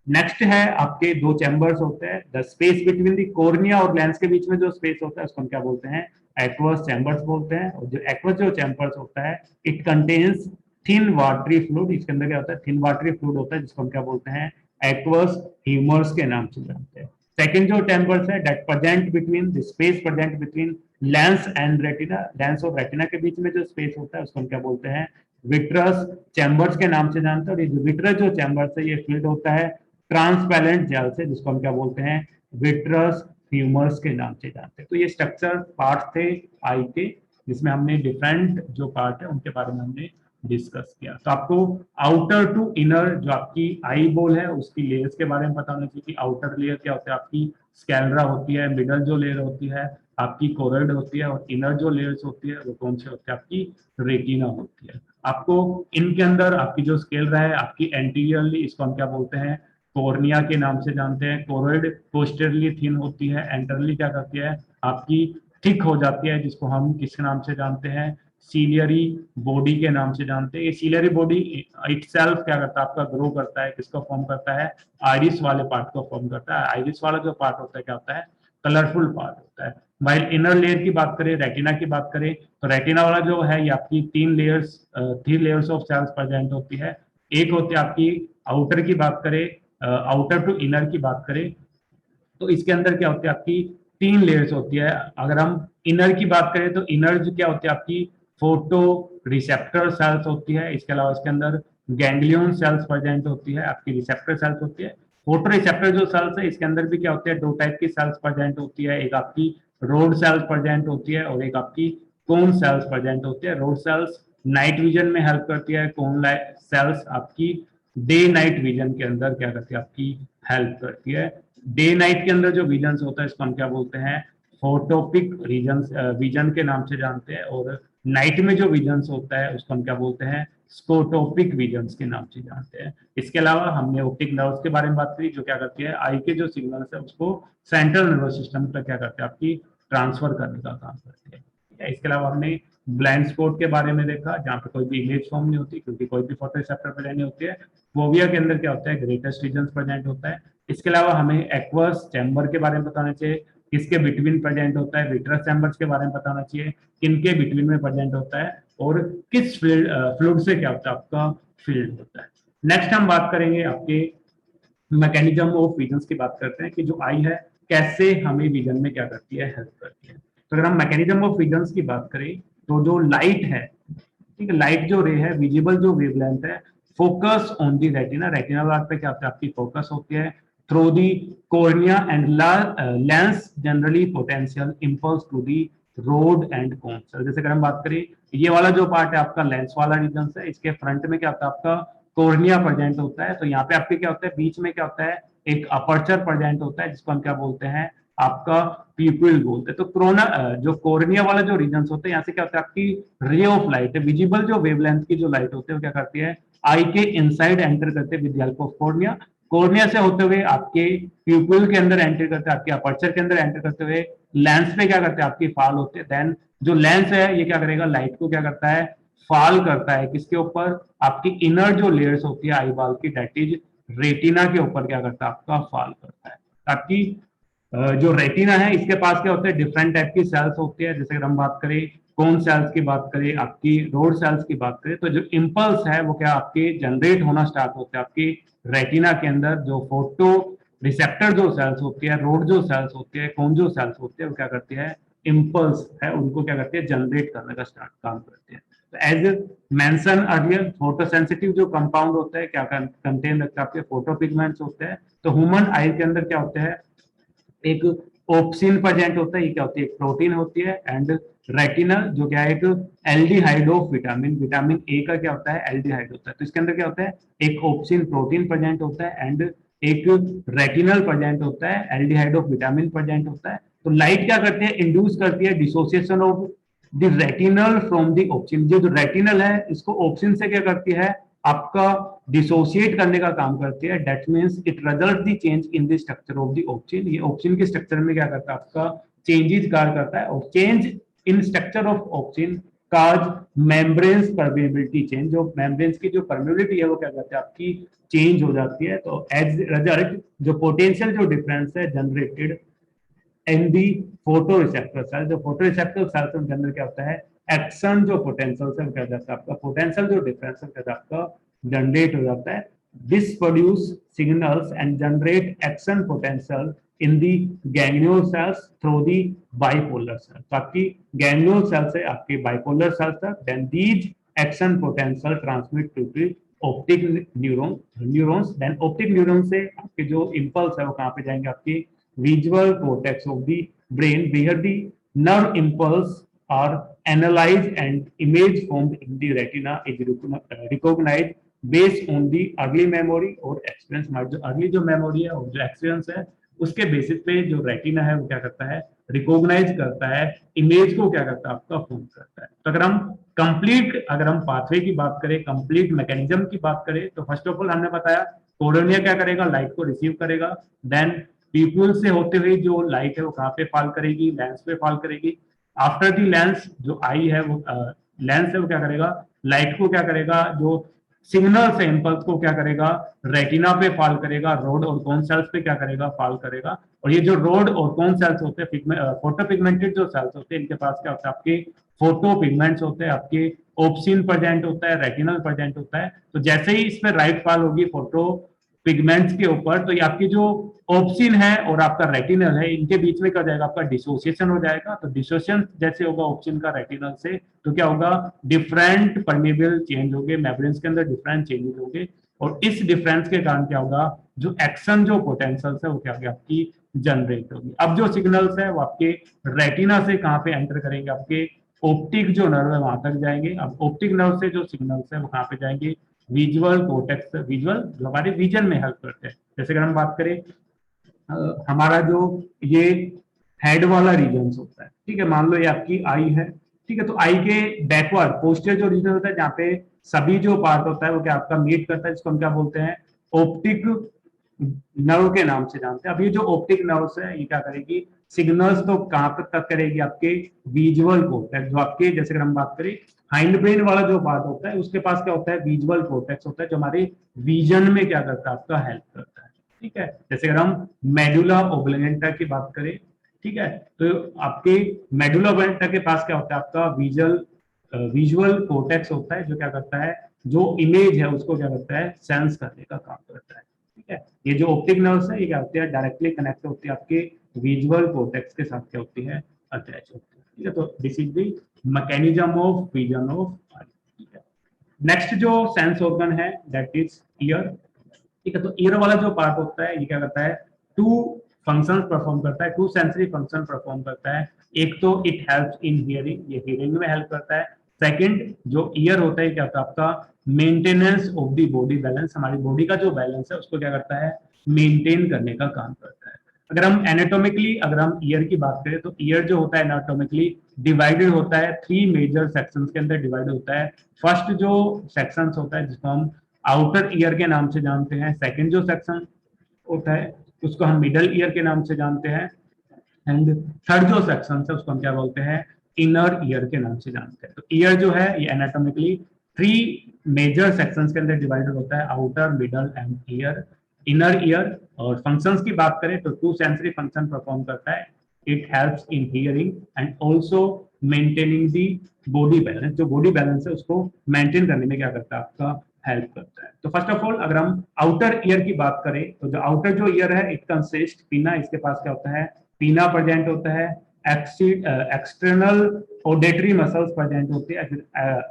नेक्स्ट है आपके दो चैम्बर्स होते हैं, the space between the cornea और लेंस के बीच में जो स्पेस होता है उसको हम क्या बोलते हैं, एक्वस चैम्बर्स बोलते हैं। और जो एक्वस जो चैम्बर्स होता है it contains thin watery fluid. इसके अंदर क्या होता है, थिन वाटरी फ्लूइड होता है जिसको हम क्या बोलते हैं, एक्वस ह्यूमर्स के नाम से जानते हैं। सेकंड जो चैम्बर्स है that present between the space present between lens and retina, lens और रेटिना के बीच में जो स्पेस होता है उसको हम क्या बोलते हैं, विट्रस चैम्बर्स के नाम से जानते हैं। और ये जो विट्रस जो चैम्बर्स है ये फिल्ड होता है ट्रांसपेरेंट जेल से, जिसको हम क्या बोलते हैं, विट्रस ह्यूमर्स के नाम से जानते हैं। तो ये स्ट्रक्चर पार्ट थे आई के, जिसमें हमने डिफरेंट जो पार्ट है उनके बारे में हमने डिस्कस किया। तो आपको आउटर टू इनर जो आपकी आई बॉल है उसकी लेयर्स के बारे में पता होना चाहिए कि आउटर लेयर क्या होता है, आपकी स्कैलरा होती है, मिडल जो लेयर होती है आपकी कोरोइड होती है, और इनर जो लेयर्स होती है वो कौन सी होती है, आपकी रेटिना होती है। आपको इनके अंदर आपकी जो स्केल है आपकी एंटीरियरली, इसको हम क्या बोलते हैं, कॉर्निया के नाम से जानते हैं। कोरोइड पोस्टेरली थिन होती है, एंटरली क्या करती है, आपकी थिक हो जाती है, जिसको हम किस नाम से जानते हैं, सीलियरी बॉडी के नाम से जानते हैं। ये सीलियरी बॉडी इटसेल्फ क्या करता है, आपका ग्रो करता है, किसको फॉर्म करता है, आइरिस वाले पार्ट को फॉर्म करता है। आइरिस वाला जो पार्ट होता है क्या होता है, कलरफुल पार्ट होता है। वाइल इनर लेयर की बात करें, रेटिना की बात करें, तो रेटिना वाला जो है ये आपकी three layers of cells present होती है। एक होती है आपकी आउटर की बात करें, आउटर टू इनर की बात करें, तो इसके अंदर क्या होती है, आपकी तीन लेयर्स होती है। अगर हम इनर की बात करें तो इनर जो क्या होती है, आपकी फोटो रिसेप्टर सेल्स होती है। इसके अलावा इसके अंदर गैंग्लियन सेल्स प्रेजेंट होती है, आपकी रिसेप्टर सेल्स होती है। फोटो रिसेप्टर जो सेल्स है इसके अंदर भी क्या होती है, दो टाइप की सेल्स प्रेजेंट होती है, एक आपकी रोड सेल्स प्रेजेंट होती है और एक आपकी कोन सेल्स प्रेजेंट होती है। रोड सेल्स नाइट विजन में हेल्प करती है, कोन सेल्स आपकी डे नाइट विजन के अंदर क्या करती है, आपकी हेल्प करती है। डे नाइट के अंदर जो विजन होता है इसको हम क्या बोलते हैं, फोटोपिक विजन के नाम से जानते हैं, और नाइट में जो विजन होता है उसको हम क्या बोलते हैं, स्कोटोपिक विजन के नाम से जानते हैं। इसके अलावा हमने ऑप्टिक नर्व्स के बारे में बात करी, जो क्या करती है, आई के जो सिग्नल्स है उसको सेंट्रल नर्वस सिस्टम तक क्या करते हैं, आपकी ट्रांसफर करने का काम करते हैं। इसके अलावा हमने ब्लाइंड स्पॉट के बारे में देखा, जहाँ पे कोई भी इमेज फॉर्म नहीं होती क्योंकि कोई भी फोटो रिसेप्टर प्रेजेंट नहीं होती है। फोविया के अंदर क्या होता है, ग्रेटेस्ट रीजन प्रेजेंट होता है। इसके अलावा हमें एक्वस चैम्बर के बारे में बताना चाहिए, किसके बिटवीन प्रेजेंट होता है, विट्रस चैम्बर्स के बारे में बताना चाहिए, किनके बिटवीन में प्रेजेंट होता है, और किस फ्लूइड से क्या होता है, आपका फील्ड होता है। नेक्स्ट हम बात करेंगे आपके मैकेनिज्म ऑफ विजन की बात करते हैं, कि जो आई है कैसे हमें विजन में क्या करती है, हेल्प करती है। तो अगर हम मैकेनिज्म ऑफ विजन की बात करें तो जो लाइट है, ठीक है, लाइट जो रे है, विजिबल जो वेवलेंथ है, focus on the retina, retina part पे क्या होता है, आपकी फोकस होती है through the cornea and lens generally potential impulse to the rod and cone. जैसे अगर हम बात करें, ये वाला जो पार्ट है आपका लेंस वाला रीजन है, इसके फ्रंट में क्या होता है, आपका कॉर्निया प्रेजेंट होता है। तो यहाँ पे आपके क्या होता है, बीच में क्या होता है, एक अपर्चर प्रेजेंट होता है, जिसको हम क्या बोलते हैं, आपका पीपल बोलते हैं। तो कोरोना जो कॉर्निया वाला जो रीजन होता है, यहाँ से क्या होता है, आपकी रे ऑफ लाइट है, विजिबल जो वेवलेंथ की जो लाइट होती है वो क्या करती है, आई के इनसाइड एंटर करते हैं with the help of cornea. Cornea से होते हुए आपके प्यूपिल के अंदर एंटर करते हैं, आपके अपर्चर के अंदर एंटर करते हुए लेंस पे क्या करते हैं, आपकी फॉल होते हैं। देन जो लेंस है ये क्या करेगा, लाइट को क्या करता है, फॉल करता है किसके ऊपर, आपकी इनर जो लेयर्स होती है आई बॉल की, दैट इज रेटिना के ऊपर क्या करता है, आपका फॉल करता है। आपकी जो रेटिना है इसके पास क्या होता है, डिफरेंट टाइप की सेल्स होती है। जैसे अगर हम बात करें कौन सेल्स की बात करें, आपकी रोड सेल्स की बात करें, तो जो इम्पल्स है वो क्या आपके जनरेट होना स्टार्ट होते हैं आपकी रेटिना के अंदर। जो फोटो रिसेप्टर जो सेल्स होती है, रोड जो सेल्स होती है, कौन जो सेल्स होती है, वो क्या करती है, इम्पल्स है उनको क्या करती है, जनरेट करने का स्टार्ट काम करते हैं। तो एज मेंशन अर्लियर, फोटोसेंसिटिव जो कंपाउंड होता है क्या कंटेन रखता है, आपके फोटो पिगमेंट्स होते हैं। तो ह्यूमन आई के अंदर क्या होते हैं, एक ऑप्सिन प्रेजेंट होता है, ये क्या होती है, एक प्रोटीन होती है। एंड रेटिना जो क्या है, एक aldehyde of vitamin, vitamin A का क्या होता है, एल्डिहाइड होता है। तो इसके अंदर क्या होता है, एक ऑप्सिन प्रोटीन प्रेजेंट होता है एंड एक रेटिनल प्रेजेंट होता है, एल्डिहाइड ऑफ विटामिन प्रेजेंट होता है। तो लाइट क्या करती है, इंड्यूस करती है dissociation of the retinal from the obscene. जो रेटिनल है इसको ऑप्सिन से क्या करती है, आपका डिसोसिएट करने का काम करती है। That means it result the change in the structure of the obscene. ये ऑप्सिन के स्ट्रक्चर में क्या करता है, आपका चेंजेस कार करता है, और change in structure of obscene cause membranes permeability change. जो मेम्ब्रेन्स की जो परमेबिलिटी है वो क्या करती है, आपकी चेंज हो जाती है। तो एज रिजल्ट जो पोटेंशियल जो डिफरेंस है generated in the photoreceptor cell, जो फोटो रिसेप्टर सेल के अंदर क्या होता है, एक्शन जो पोटेंशियल से क्या जाता है, आपका पोटेंशियल जो डिफरेंस है क्या आपका जनरेट हो जाता है। This produce signals and generate action potential in the ganglion cells through the bipolar cell. ताकि गैंग्लियोन सेल से आपके बाइपोलर सेल तक, then these action potential transmit to the optic neurons. Then optic neuron से आपके जो impulse है वो कहाँ पे जाएंगे, आपकी visual cortex of the brain, where the nerve impulse are analyzed and image formed in the retina is recognized based on the early memory और experience। हमारी जो early जो memory है और जो experience है उसके बेसिस पे जो रेटिना है वो क्या करता है, रिकॉग्नाइज करता है, इमेज को क्या करता है आपका फॉर्म करता है। तो अगर हम पाथवे की बात करें, कंप्लीट मैकेनिज्म की बात करें, तो फर्स्ट ऑफ ऑल हमने बताया कोरोनिया क्या करेगा, लाइट को रिसीव करेगा, देन पीपुल से होते हुए जो लाइट है वो कहाँ पे फॉल करेगी, लेंस पे फॉल करेगी। आफ्टर दी लेंस जो आई है वो लेंस है वो क्या करेगा, लाइट को क्या करेगा, जो सिग्नल से इम्पल्स को क्या करेगा, रेटिना पे फॉल करेगा, रोड और कौन सेल्स पे क्या करेगा, फॉल करेगा। और ये जो रोड और कौन सेल्स होते हैं, फोटो पिगमेंटेड जो सेल्स होते हैं, इनके पास क्या होता है, आपके फोटो पिगमेंट्स होते हैं, आपके ओप्सिन प्रेजेंट होता है, रेटिनल प्रेजेंट होता है। तो जैसे ही इस पर राइट फॉल होगी फोटो पिगमेंट्स के ऊपर, तो ये आपकी जो ओप्सिन है और आपका रेटिनल है, इनके बीच में क्या हो जाएगा, आपका डिसोसिएशन हो जाएगा। तो डिसोसिएशन जैसे होगा ओप्सिन का रेटिनल से, तो क्या होगा, डिफरेंट परमेबल चेंज होंगे, मेम्ब्रेन्स के अंदर डिफरेंट चेंजेस होंगे। और इस डिफरेंस के कारण क्या होगा, जो एक्शन जो पोटेंशियल्स है वो क्या होगी, आपकी जनरेट होगी। अब जो सिग्नल्स है वो आपके रेटिना से कहाँ पे एंटर करेंगे, आपके ऑप्टिक जो नर्व है वहां तक जाएंगे। अब ऑप्टिक नर्व से जो सिग्नल्स है वो कहाँ पे जाएंगे, विजुअल कोर्टेक्स, विजुअल जो हमारे विजन में हेल्प करते हैं। जैसे अगर हम बात करें हमारा जो ये हेड वाला रीजन होता है, ठीक है, मान लो ये आपकी आई है, ठीक है, तो आई के बैकवर्ड पोस्टर जो रीजन होता है, जहाँ पे सभी जो पार्ट होता है वो क्या आपका मीट करता है, जिसको हम क्या बोलते हैं, ऑप्टिक नर्व के नाम से जानते हैं। अब ये जो ऑप्टिक नर्व है ये क्या करेगी, सिग्नल्स तो कहां तक करेगी, आपके विजुअल कोर्टेक्स, जो आपके जैसे अगर हम बात करें हाइंड ब्रेन वाला जो पार्ट होता है उसके पास क्या होता है, विजुअल कोर्टेक्स होता है, जो हमारे विजन में क्या करता है, आपका हेल्प करता है। ठीक है, जैसे अगर हम मेडुला ओब्लेंगेंटा की बात करें, ठीक है, तो आपके मेडुला ओब्लेंगेंटा के पास क्या होता है, आपका विजुअल कोर्टेक्स होता है, जो क्या करता है, जो इमेज है उसको क्या करता है, सेंस करने का काम करता है। ठीक है, ये जो ऑप्टिक नर्व्स है ये क्या होती है, डायरेक्टली कनेक्ट होती है आपके विजुअल कोर्टेक्स के साथ, क्या होती है, अटैच होती है। ठीक है, तो this is the mechanism of vision of eye. ठीक है, नेक्स्ट जो सेंस ऑर्गन है दैट इज ईयर। ठीक है, तो ईयर वाला जो पार्ट होता है ये क्या करता है, टू फंक्शंस परफॉर्म करता है, टू सेंसरी फंक्शन परफॉर्म करता है। एक तो इट हेल्प्स इन हियरिंग, ये हियरिंग में हेल्प करता है। सेकंड जो ईयर होता है क्या होता है, आपका maintenance of the body balance, हमारी बॉडी का जो बैलेंस है उसको क्या करता है, मेंटेन करने का काम करता है। अगर हम एनाटोमिकली अगर हम ईयर की बात करें, तो ईयर जो होता है एनाटोमिकली डिवाइडेड होता है, थ्री मेजर सेक्शंस के अंदर डिवाइड होता है। फर्स्ट जो सेक्शन होता है जिसको हम आउटर ईयर के नाम से जानते हैं, सेकंड जो सेक्शन होता है उसको हम मिडल ईयर के नाम से जानते हैं, एंड थर्ड जो सेक्शन है उसको हम क्या बोलते हैं, इनर ईयर के नाम से जानते हैं। तो ईयर जो है ये एनाटॉमिकली थ्री मेजर सेक्शंस के अंदर डिवाइडेड होता है, outer, middle and year, inner ear. और फंक्शंस की बात करें तो टू सेंसरी फंक्शन परफॉर्म करता है, it helps in hearing and also maintaining the body balance, जो बॉडी बैलेंस है उसको मेंटेन करने में क्या करता है, आपका हेल्प करता है। तो फर्स्ट ऑफ ऑल अगर हम आउटर ईयर की बात करें, तो जो आउटर जो ईयर है इट कंसिस्ट पीना, इसके पास क्या होता है, पीना प्रेजेंट होता है, एक्सटर्नल ऑडिटरी मसल्स प्रेजेंट होते हैं,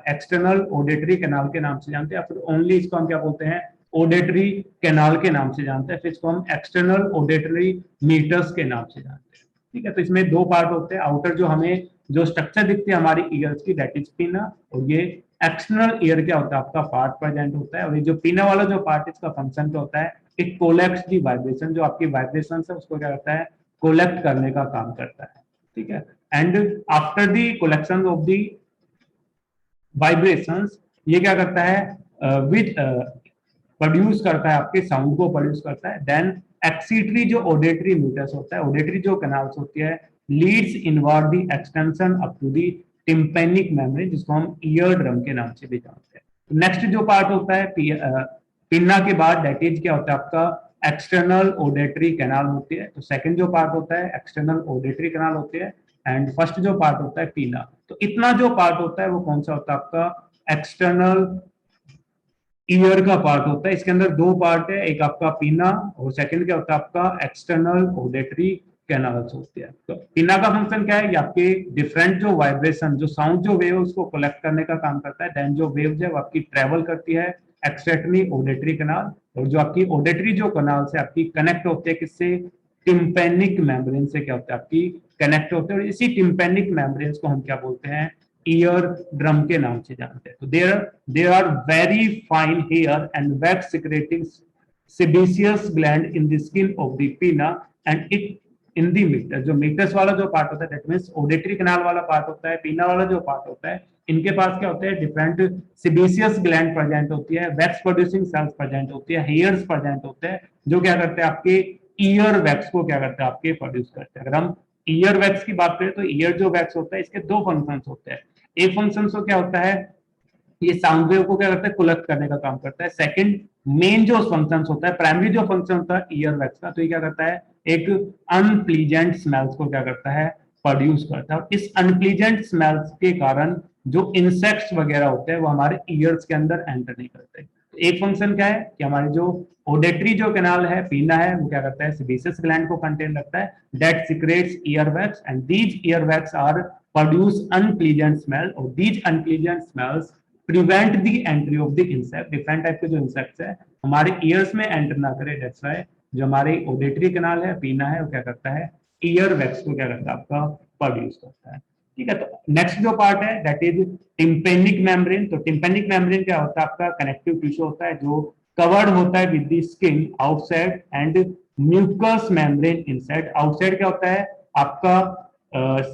एक्सटर्नल ऑडिटरी कैनाल के नाम से जानते हैं, फिर ओनली इसको हम क्या बोलते हैं, ऑडिटरी कैनाल के नाम से जानते हैं, फिर इसको हम एक्सटर्नल ऑडिटरी मीटर्स के नाम से जानते हैं। ठीक है, तो इसमें दो पार्ट होते हैं, आउटर जो हमें जो स्ट्रक्चर दिखती है हमारी ईयर्स की दैट इज पीना, और ये एक्सटर्नल ईयर क्या होता है, आपका पार्ट प्रेजेंट होता है। और ये जो पीना वाला जो पार्ट इसका फंक्शन क्या होता है, इट कोलेक्ट्स दी वाइब्रेशन, जो आपकी वाइब्रेशन है उसको क्या करता है, कोलेक्ट करने का काम करता है। ठीक है, and after the collection of the vibrations ये क्या करता है, विच प्रोड्यूस करता है, आपके साउंड को प्रोड्यूस करता है। देन एक्सीटरी जो ऑडिटरी मीटर्स होता है, ऑडिटरी जो कैनाल्स होती है, leads inward the extension up to the tympanic membrane, जिसको हम ईयर ड्रम के नाम से भी जानते हैं। नेक्स्ट जो पार्ट होता है पिन्ना के बाद दैट इज क्या होता है, आपका एक्सटर्नल ऑडिटरी कैनाल होती है। तो सेकंड जो पार्ट होता है एक्सटर्नल ऑडिटरी कैनाल होती है, एंड फर्स्ट जो पार्ट होता है पीना। तो इतना जो पार्ट होता है वो कौन सा होता है, आपका एक्सटर्नल ईयर का पार्ट होता है। इसके अंदर दो पार्ट है, एक आपका पीना और सेकंड क्या होता है, आपका एक्सटर्नल ऑडिटरी कैनाल्स होते हैं। तो पीना का फंक्शन क्या है, ये आपके डिफरेंट जो वाइब्रेशन जो साउंड जो वेव उसको कलेक्ट करने का काम करता है। देन जो वेव है वो आपकी ट्रेवल करती है एक्सटर्नली ऑडिटरी कैनाल, और जो आपकी ऑडिटरी जो कैनाल से आपकी कनेक्ट होते हैं किससे, टिम्पेनिक मेम्ब्रेन से क्या होता है, आपकी कनेक्ट होते हैं। और इसी टिम्पेनिक मेम्ब्रेन को हम क्या बोलते हैं, ईयर ड्रम के नाम से जानते हैं। तो there are very fine hair and wax secreting sebaceous gland in the skin of the pinna, and in the meatus, जो मीटर्स वाला जो पार्ट होता है दैट मींस ऑडिटरी कैनाल वाला पार्ट होता है, पीना वाला जो पार्ट होता है, इनके पास क्या होते हैं, डिफरेंट सिबेशियस ग्लैंड प्रेजेंट होती है, वैक्स प्रोड्यूसिंग सेल्स प्रेजेंट होती है, हेयर्स प्रेजेंट होते हैं, जो क्या करते हैं आपके ईयर वैक्स को क्या करते हैं आपके प्रोड्यूस करते हैं। अगर हम ईयर वैक्स की बात करें तो ईयर जो वैक्स होता है इसके दो फंक्शंस होते हैं। एक फंक्शन तो क्या होता है, ये साउंड वेव को क्या करता है, कलेक्ट करने का काम करता है। सेकंड मेन जो फंक्शन होता है, प्राइमरी जो फंक्शन होता है ईयर वैक्स का, तो ये क्या करता है, एक अनप्लीजेंट स्मेल्स को क्या करता है, प्रोड्यूस करता है। और इस अनप्लीजेंट स्मेल्स के कारण जो इंसेक्ट्स वगैरह होते हैं वो हमारे ईयर्स के अंदर एंटर नहीं करते। तो एक फंक्शन क्या है कि हमारी जो ओडेटरी जो कैनाल है, पीना है, वो क्या करता है, सेबेशियस ग्लैंड को कंटेन रखता है, that secretes ear wax and these ear wax are produce unpleasant smell, और these unpleasant smells prevent the entry of the insect. Different type के जो इंसेक्ट्स है हमारे ईयर्स में एंटर ना करे, दैट्स व्हाई जो हमारी ओडेटरी कैनाल है, पीना है, वो क्या करता है, ईयर वैक्स को क्या करता है आपका प्रोड्यूस करता है। ठीक है, तो नेक्स्ट जो पार्ट है दैट इज टिम्पेनिक मेम्ब्रेन। तो टिम्पेनिक मेम्ब्रेन क्या होता है, आपका कनेक्टिव टिश्यू होता है जो कवर्ड होता है with the skin outside and mucous membrane inside. Outside क्या होता है आपका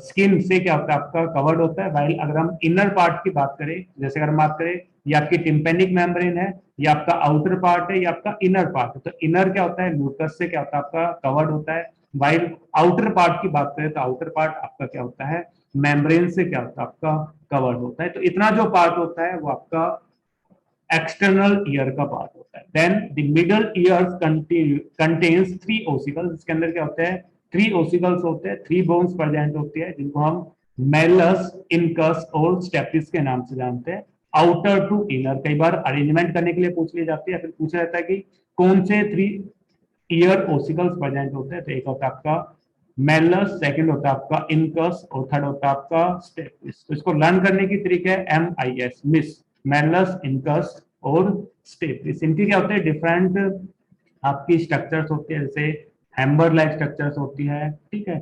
स्किन से क्या होता है आपका कवर्ड होता है, वाइल अगर हम इनर पार्ट की बात करें, जैसे अगर हम बात करें ये आपकी टिम्पेनिक मेम्ब्रेन है, ये आपका आउटर पार्ट है, ये आपका इनर पार्ट है। तो इनर क्या होता है, म्यूकस से क्या होता है आपका कवर्ड होता है, वाइल आउटर पार्ट की बात करें तो आउटर पार्ट आपका क्या होता है, मेम्ब्रेन से क्या होता है आपका कवर्ड होता है। तो इतना जो पार्ट होता है वो आपका एक्सटर्नल ईयर का पार्ट होता है। Then the middle ear contains three ossicles. इसके अंदर क्या होते हैं, थ्री ओसिकल्स होते हैं, थ्री बोन्स प्रेजेंट होती है जिनको हम मेलस, इनकस और स्टेपिस के नाम से जानते हैं। आउटर टू इनर, कई बार अरेंजमेंट करने के लिए पूछ ली जाती है, फिर पूछा जाता है कि कौन से थ्री ईयर ओसिकल्स प्रेजेंट होते हैं। तो एक होता है आपका मेलस, सेकंड होता है आपका इनकस और थर्ड होता है आपका स्टेपिस। तो इसको लर्न करने की तरीके है MIS, मिस, मेलस, इनकस और स्टेपिस। इनकी क्या होते हैं, डिफरेंट आपकी स्ट्रक्चर्स होती है, जैसे हैम्बर लाइक स्ट्रक्चर्स होती है, ठीक है,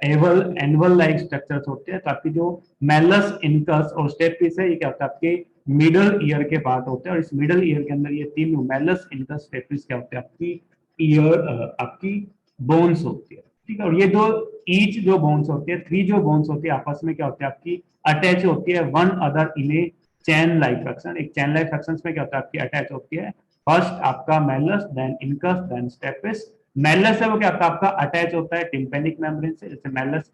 एवल एनवल लाइक स्ट्रक्चर्स होते हैं। तो आपकी जो मेलस, इनकस और स्टेपिस है ये क्या होता है आपके मिडल ईयर के पार्ट होते हैं, और इस मिडल ईयर के अंदर ये तीनों मेलस, इनकस, स्टेपिस क्या होते हैं आपकी ईयर आपकी बोन्स होती है। ठीक है, और ये दो ईच जो बोन्स होती है, थ्री जो बोन्स होती है आपस में क्या होती है आपकी अटैच होती है one other in A chain like fraction. एक चैन लाइक फ्रैक्शन में क्या होता है आपकी अटैच होती है, फर्स्ट आपका malleus, then incus, then stapes. Malleus है वो क्या होता है आपका अटैच होता है टिम्पेनिक मेम्ब्रेन से। जैसे मेलस,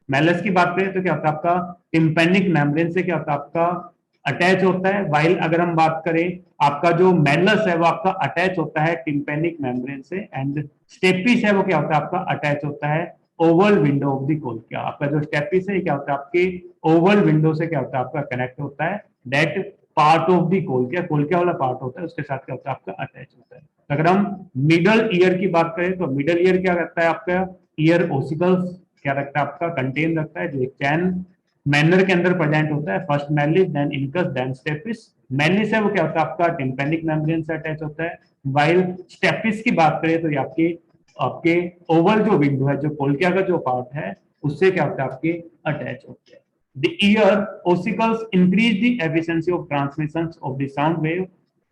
मेलस की बात करें तो क्या होता है आपका टिम्पेनिक मेम्ब्रेन से क्या होता है आपका अटैच होता है, वाइल अगर हम बात करें आपका जो मेलस है वो आपका अटैच होता है टिम्पेनिक मेम्ब्रेन से, एंड स्टेपिस है वो क्या होता है आपका अटैच होता है ओवल विंडो ऑफ द कोल्किया। आपका जो स्टेपिस है क्या होता है आपके ओवल विंडो से क्या होता है आपका कनेक्ट होता है, दैट पार्ट ऑफ द कोल्किया, कोल्किया वाला पार्ट होता है उसके साथ क्या होता है आपका अटैच होता है। अगर हम मिडल ईयर की बात करें तो मिडल ईयर क्या रखता है आपका ईयर ओसिकल्स क्या रखता है आपका कंटेन रखता है, जो एक चैन मैनर के अंदर प्रेजेंट होता है, first malleus, then incus, then stapes. Malleus है वो क्या होता है आपका टिम्पेनिक मेम्ब्रेन से अटैच होता है, वाइल स्टेपिस की बात करें तो ये आपके आपके ओवल जो विंडो है, जो कोल्किया का जो पार्ट है उससे क्या होता है आपके अटैच होते हैं। The ear ossicles increase the efficiency of transmission of the sound wave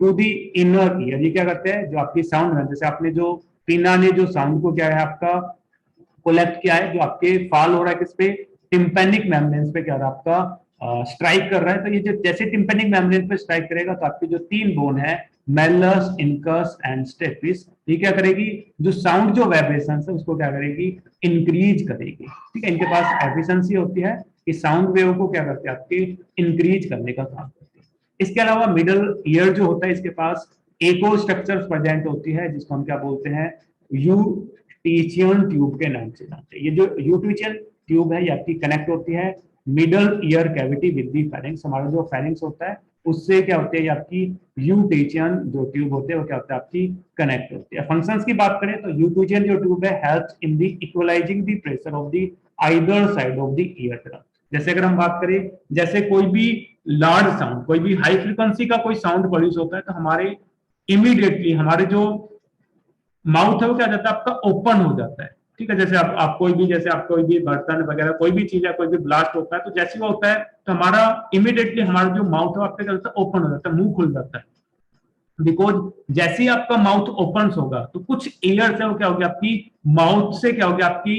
to the inner ear। ये क्या करते हैं, जो आपकी साउंड है, जैसे आपने जो पीना ने जो साउंड को क्या है आपका कोलेक्ट किया है, जो आपके फॉल हो रहा है किस पे, टिम्पेनिक मेम्ब्रेन पे क्या रहा है आपका स्ट्राइक कर रहा है। तो ये जो जैसे टिम्पेनिक मेम्ब्रेन पे स्ट्राइक करेगा तो आपकी जो तीन बोन है मेलस, इनकस एंड स्टेपिस, ये क्या करेगी, जो साउंड जो वाइब्रेशन है उसको क्या करेगी, इंक्रीज करेगी। ठीक है, इनके पास एफिशिएंसी होती है कि साउंड वेव को क्या करते हैं आपके इंक्रीज करने का काम करते हैं। इसके अलावा मिडल ईयर जो होता है इसके पास एक और स्ट्रक्चर प्रेजेंट होती है जिसको हम क्या बोलते हैं, यूटिचियन ट्यूब के नाम से जानते हैं। ये जो यूटिचियन ट्यूब है ये आपकी कनेक्ट होती है middle ear cavity with the pharynx. हमारा जो फेरिंग्स होता है उससे क्या होती है, ये आपकी यूटिचियन जो ट्यूब होते हैं वो क्या होता है आपकी कनेक्ट होती है। फंक्शंस की बात करें तो यूटिचियन जो ट्यूब है helps in the equalising the pressure of the either side of the ear drum. जैसे अगर हम बात करें, जैसे कोई भी लार्ज साउंड, कोई भी हाई फ्रीक्वेंसी का कोई साउंड प्रोड्यूस होता है तो हमारे इमीडिएटली हमारे जो माउथ है वो क्या जाता है आपका ओपन हो जाता है। ठीक है, जैसे आप कोई भी, जैसे आप कोई भी बर्तन वगैरह कोई भी चीज है, कोई भी ब्लास्ट होता है तो जैसे वो होता है तो हमारा इमीडिएटली हमारा जो माउथ है आपका क्या होता है, ओपन हो जाता है, मुंह खुल जाता है। बिकॉज जैसे ही आपका माउथ ओपन होगा तो कुछ एयर से वो क्या होगी आपकी माउथ से क्या होगी आपकी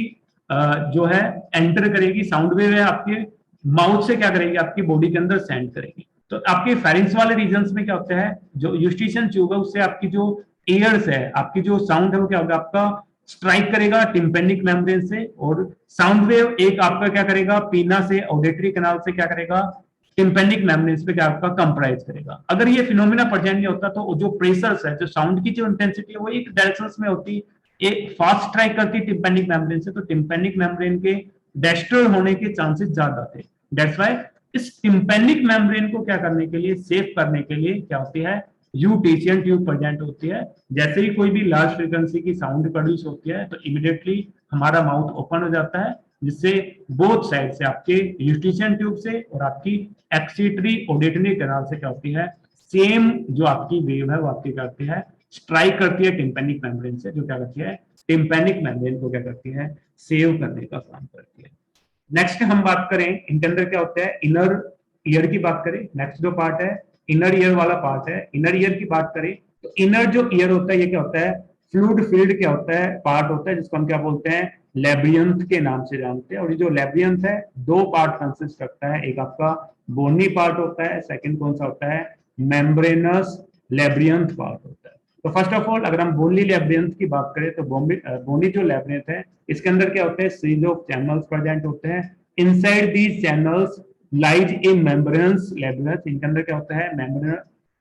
जो है एंटर करेगी, साउंड वेव है आपके माउथ से क्या करेगी, आपकी बॉडी के अंदर सेंड करेगी। तो आपके फेरिंक्स वाले रीजन्स में क्या होता है, जो यूस्टिशियन ट्यूब है उससे आपकी जो ईयर्स है, आपकी जो साउंड है वो क्या होगा, आपका स्ट्राइक करेगा टिम्पेनिक मेम्ब्रेन से, और साउंड वेव एक आपका क्या करेगा, पीना से ऑडिटरी कैनाल से क्या करेगा, टिम्पेनिक मेम्ब्रेन पे क्या आपका कंप्राइज करेगा। अगर ये फिनोमिना प्रेजेंट नहीं होता तो जो प्रेशर्स है, जो साउंड की जो इंटेंसिटी है वो एक डायरेक्शन में होती, एक फास्ट स्ट्राइक करती टिम्पेनिक मेम्ब्रेन से, तो टिम्पेनिक मेम्ब्रेन के डिस्ट्रॉय होने के चांसेस ज्यादा थे। दैट्स व्हाई इस टिम्पेनिक मेम्ब्रेन को क्या करने के लिए, सेव करने के लिए क्या होती है, यूटेशियन ट्यूब प्रेजेंट होती है। जैसे ही कोई भी लार्ज फ्रीक्वेंसी की साउंड प्रोड्यूस होती है तो इमीडिएटली हमारा माउथ ओपन हो जाता है, जिससे बोथ साइड से आपके यूटेशियन ट्यूब से और आपकी एक्सीटरी ऑडिटरी कैनाल से क्या होती है, सेम जो आपकी वेव है वो आपकी करती है, स्ट्राइक करती है टिम्पेनिक मेम्ब्रेन से, जो क्या करती है, टिम्पेनिक मेम्ब्रेन को क्या करती है, सेव करने का काम करती है। नेक्स्ट हम बात करें इनके अंदर क्या होता है, इनर ईयर की बात करें। नेक्स्ट जो पार्ट है इनर ईयर वाला पार्ट है। इनर ईयर की बात करें तो इनर जो ईयर होता है ये क्या होता है, फ्लूइड फील्ड क्या होता है, पार्ट होता है, जिसको हम क्या बोलते हैं, लेब्रियंथ के नाम से जानते हैं। और ये जो लेब्रियंथ है दो पार्ट कंसिस्ट करता है, एक आपका बोनी पार्ट होता है, सेकंड कौन सा होता है, मेम्ब्रेनस लेब्रियंथ पार्ट होता है। तो फर्स्ट ऑफ ऑल अगर हम बोनी लेब्रियंथ की बात करें तो बोनी जो लेब्रियंथ है इसके अंदर क्या होते हैं, सीरीज ऑफ चैनल्स प्रेजेंट होते हैं। Inside these channels lies a membranous labyrinth, इनके अंदर क्या होता है,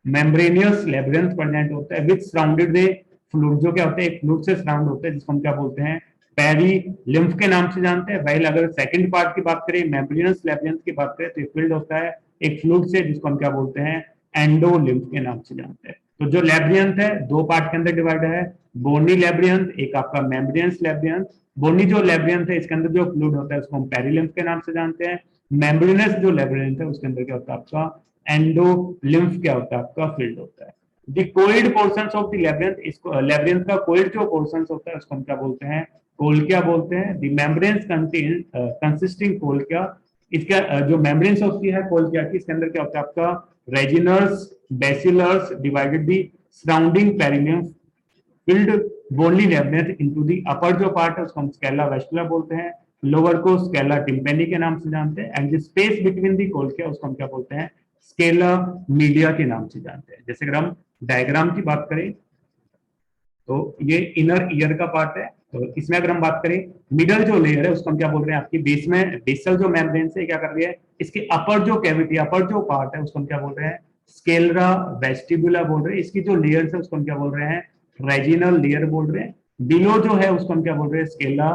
मेम्ब्रेनियस लेब्रियंथ प्रेजेंट होता है, विच सराउंडेड द फ्लूइड, जो क्या होते हैं एक फ्लूइड से सराउंड होते हैं, जिसको हम क्या बोलते हैं, पेरी लिम्फ के नाम से जानते हैं। वही अगर सेकंड पार्ट की बात करें, मेम्ब्रेनस लेब्रियंथ की बात करें, तो ये फिल्ड होता है एक फ्लूइड से, जिसको हम क्या बोलते हैं, एंडोलिम्फ के नाम से जानते हैं। तो जो लेब्रियंथ है दो पार्ट के अंदर डिवाइड है, बोनी लेब्रियंथ, एक आपका मेम्ब्रेनस लेब्रियंथ। बोनी जो लेब्रियंथ है इसके अंदर जो फ्लूइड होता है उसको हम पेरीलिम्फ के नाम से जानते हैं। मेम्ब्रेनस जो लेब्रियंथ है उसके अंदर क्या होता है आपका एंडोलिम्फ, क्या होता है आपका फील्ड होता है। द कोइड पोर्शंस ऑफ द लेब्रियंथ, इसको लेब्रियंथ का कोइड जो पोर्शंस होता है उसको हम क्या बोलते हैं, कोल्किया बोलते हैं। द मेम्ब्रेन्स कंटेन कंसिस्टिंग कोल्किया, इसका जो मेम्ब्रेन्स होती है कोल्किया की, इसके अंदर क्या होता है आपका Reissner's basilars divided the surrounding perilymph filled bony labyrinth into the upper जो पार्ट है उसको हम स्केला वेस्कुला बोलते हैं, लोअर को स्केला टिम्पेनी के नाम से जानते हैं, and the space between the कोल्किया उसको हम क्या बोलते हैं, स्केला मीडिया के नाम से जानते हैं। जैसे अगर हम डायग्राम की बात करें तो ये इनर ईयर का पार्ट है, तो इसमें अगर हम बात करें मिडल जो लेयर है उसको हम क्या बोल रहे हैं, आपकी बेस में बेसल जो मेम्ब्रेन से क्या कर रही है, इसके अपर जो कैविटी अपर जो पार्ट है उसको हम क्या बोल रहे हैं, स्केलरा वेस्टिबुला बोल रहे हैं। इसकी जो लेयर है उसको हम क्या बोल रहे हैं, रेजिनल लेयर बोल रहे हैं। बिलो जो है उसको हम क्या बोल रहे हैं, स्केला